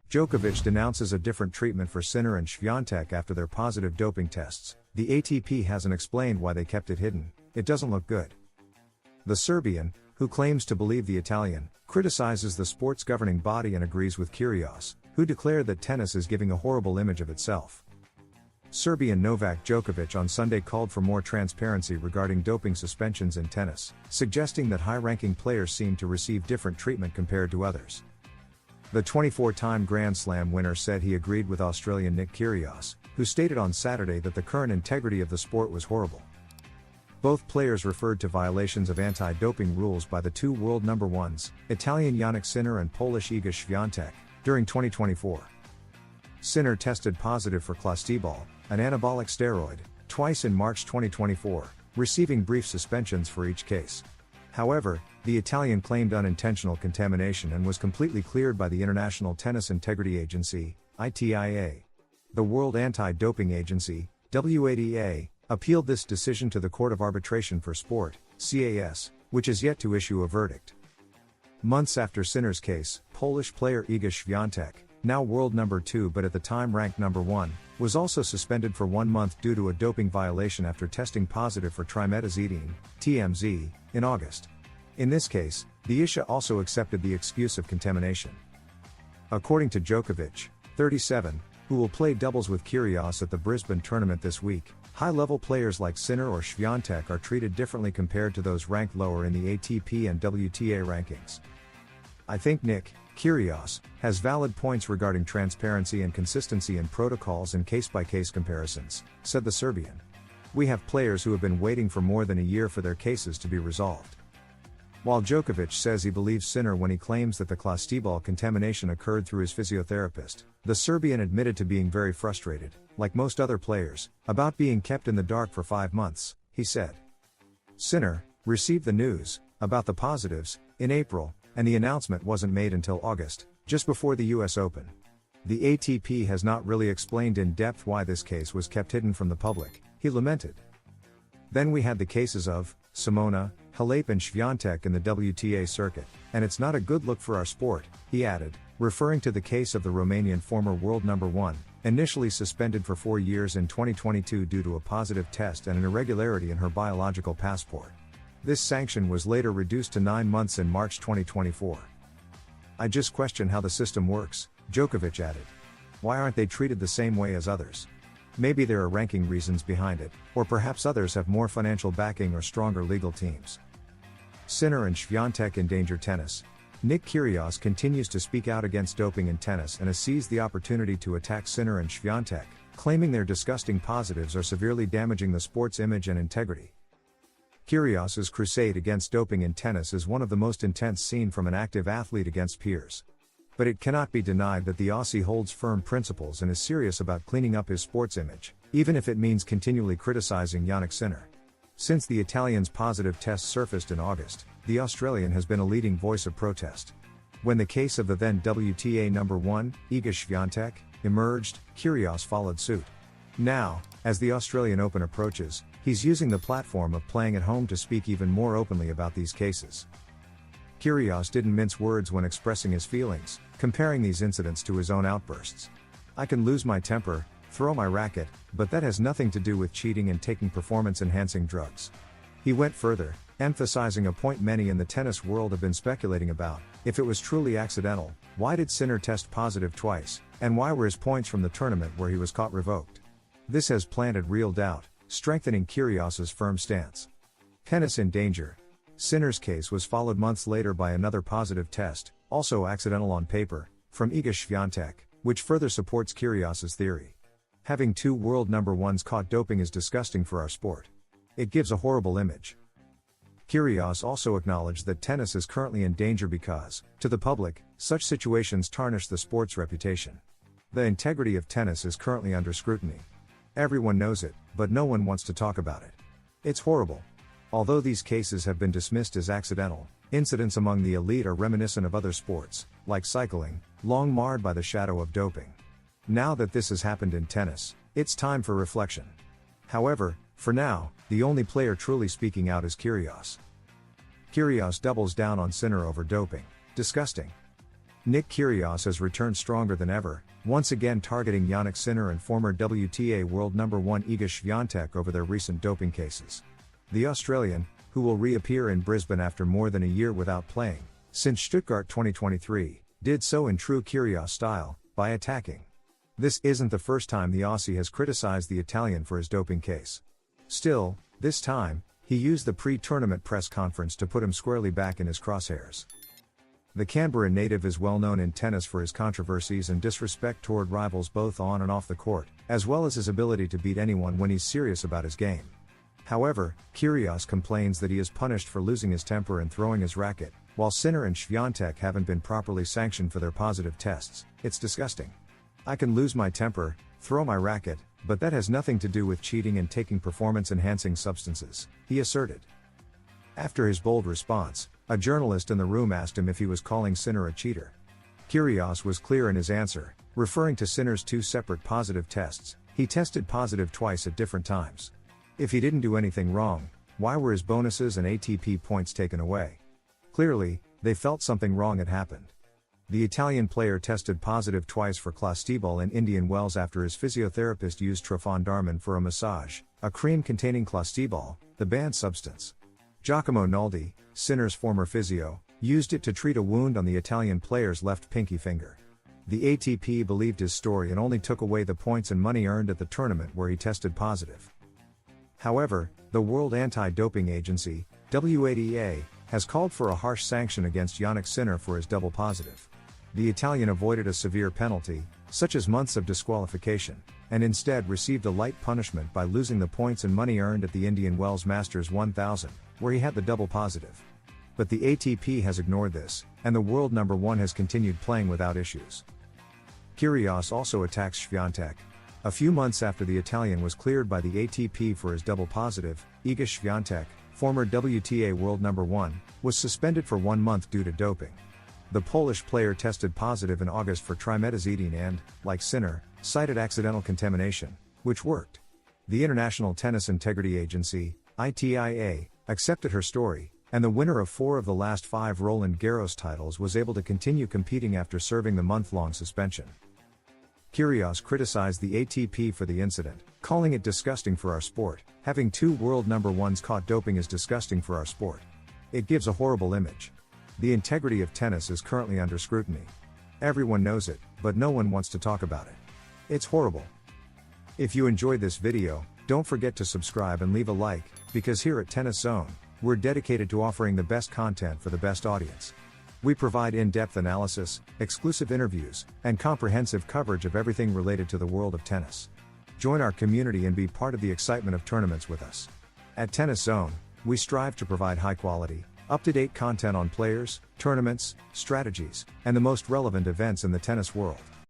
Djokovic denounces a different treatment for Sinner and Swiatek after their positive doping tests. The ATP hasn't explained why they kept it hidden. It doesn't look good. The Serbian, who claims to believe the Italian, criticizes the sport's governing body and agrees with Kyrgios, who declared that tennis is giving a horrible image of itself. Serbian Novak Djokovic on Sunday called for more transparency regarding doping suspensions in tennis, suggesting that high-ranking players seem to receive different treatment compared to others. The 24-time Grand Slam winner said he agreed with Australian Nick Kyrgios, who stated on Saturday that the current integrity of the sport was horrible. Both players referred to violations of anti-doping rules by the two world number ones, Italian Jannik Sinner and Polish Iga Świątek, during 2024. Sinner tested positive for clostebol, an anabolic steroid, twice in March 2024, receiving brief suspensions for each case. However, the Italian claimed unintentional contamination and was completely cleared by the International Tennis Integrity Agency, ITIA. The World Anti-Doping Agency, WADA, appealed this decision to the Court of Arbitration for Sport, CAS, which is yet to issue a verdict. Months after Sinner's case, Polish player Iga Świątek, now world number 2 but at the time ranked number 1, was also suspended for 1 month due to a doping violation after testing positive for trimetazidine, TMZ, in August. In this case, the ISHA also accepted the excuse of contamination. According to Djokovic, 37, who will play doubles with Kyrgios at the Brisbane tournament this week, high-level players like Sinner or Świątek are treated differently compared to those ranked lower in the ATP and WTA rankings. I think Nick Kyrgios has valid points regarding transparency and consistency in protocols and case-by-case comparisons, said the Serbian. We have players who have been waiting for more than a year for their cases to be resolved. While Djokovic says he believes Sinner when he claims that the clostebol contamination occurred through his physiotherapist, the Serbian admitted to being very frustrated, like most other players, about being kept in the dark for 5 months, he said. Sinner received the news about the positives in April, and the announcement wasn't made until August, just before the US Open. The ATP has not really explained in depth why this case was kept hidden from the public, he lamented. Then we had the cases of Simona, Halep and Świątek in the WTA circuit, and it's not a good look for our sport, he added, referring to the case of the Romanian former world number 1, initially suspended for 4 years in 2022 due to a positive test and an irregularity in her biological passport. This sanction was later reduced to 9 months in March 2024. I just question how the system works, Djokovic added. Why aren't they treated the same way as others? Maybe there are ranking reasons behind it, or perhaps others have more financial backing or stronger legal teams. Sinner and Świątek endanger tennis. Nick Kyrgios continues to speak out against doping in tennis and has seized the opportunity to attack Sinner and Świątek, claiming their disgusting positives are severely damaging the sport's image and integrity. Kyrgios's crusade against doping in tennis is one of the most intense seen from an active athlete against peers. But it cannot be denied that the Aussie holds firm principles and is serious about cleaning up his sports image, even if it means continually criticizing Jannik Sinner. Since the Italian's positive test surfaced in August, the Australian has been a leading voice of protest. When the case of the then WTA number 1, Iga Świątek, emerged, Kyrgios followed suit. Now, as the Australian Open approaches, he's using the platform of playing at home to speak even more openly about these cases. Kyrgios didn't mince words when expressing his feelings, comparing these incidents to his own outbursts. I can lose my temper, throw my racket, but that has nothing to do with cheating and taking performance-enhancing drugs. He went further, emphasizing a point many in the tennis world have been speculating about: if it was truly accidental, why did Sinner test positive twice, and why were his points from the tournament where he was caught revoked? This has planted real doubt, strengthening Kyrgios's firm stance. Tennis in danger. Sinner's case was followed months later by another positive test, also accidental on paper, from Iga Świątek, which further supports Kyrgios's theory. Having 2 world number 1s caught doping is disgusting for our sport. It gives a horrible image. Kyrgios also acknowledged that tennis is currently in danger because, to the public, such situations tarnish the sport's reputation. The integrity of tennis is currently under scrutiny. Everyone knows it, but no one wants to talk about it. It's horrible. Although these cases have been dismissed as accidental, incidents among the elite are reminiscent of other sports, like cycling, long marred by the shadow of doping. Now that this has happened in tennis, it's time for reflection. However, for now, the only player truly speaking out is Kyrgios. Kyrgios doubles down on Sinner over doping. Disgusting. Nick Kyrgios has returned stronger than ever, once again targeting Jannik Sinner and former WTA world number 1 Iga Swiatek over their recent doping cases. The Australian, who will reappear in Brisbane after more than a year without playing, since Stuttgart 2023, did so in true Kyrgios style, by attacking. This isn't the first time the Aussie has criticized the Italian for his doping case. Still, this time, he used the pre-tournament press conference to put him squarely back in his crosshairs. The Canberra native is well known in tennis for his controversies and disrespect toward rivals both on and off the court, as well as his ability to beat anyone when he's serious about his game. However, Kyrgios complains that he is punished for losing his temper and throwing his racket, while Sinner and Swiatek haven't been properly sanctioned for their positive tests. It's disgusting. I can lose my temper, throw my racket, but that has nothing to do with cheating and taking performance-enhancing substances, he asserted. After his bold response, a journalist in the room asked him if he was calling Sinner a cheater. Kyrgios was clear in his answer, referring to Sinner's 2 separate positive tests. He tested positive twice at different times. If he didn't do anything wrong, why were his bonuses and ATP points taken away? Clearly, they felt something wrong had happened. The Italian player tested positive twice for clostebol in Indian Wells after his physiotherapist used trofondarmin for a massage, a cream containing clostebol, the banned substance. Giacomo Naldi, Sinner's former physio, used it to treat a wound on the Italian player's left pinky finger. The ATP believed his story and only took away the points and money earned at the tournament where he tested positive. However, the World Anti-Doping Agency, WADA, has called for a harsh sanction against Jannik Sinner for his double positive. The Italian avoided a severe penalty, such as months of disqualification, and instead received a light punishment by losing the points and money earned at the Indian Wells Masters 1000, where he had the double positive. But the ATP has ignored this, and the world number 1 has continued playing without issues. Kyrgios also attacks Swiatek. A few months after the Italian was cleared by the ATP for his double positive, Iga Swiatek, former WTA world number 1, was suspended for 1 month due to doping. The Polish player tested positive in August for trimetazidine and, like Sinner, cited accidental contamination, which worked. The International Tennis Integrity Agency, ITIA, accepted her story, and the winner of 4 of the last 5 Roland Garros titles was able to continue competing after serving the month-long suspension. Kyrgios criticized the ATP for the incident, calling it disgusting for our sport. Having 2 world number 1s caught doping is disgusting for our sport. It gives a horrible image. The integrity of tennis is currently under scrutiny. Everyone knows it, but no one wants to talk about it. It's horrible. If you enjoyed this video, don't forget to subscribe and leave a like, because here at Tennis Zone, we're dedicated to offering the best content for the best audience. We provide in-depth analysis, exclusive interviews, and comprehensive coverage of everything related to the world of tennis. Join our community and be part of the excitement of tournaments with us. At Tennis Zone, we strive to provide high-quality, up-to-date content on players, tournaments, strategies, and the most relevant events in the tennis world.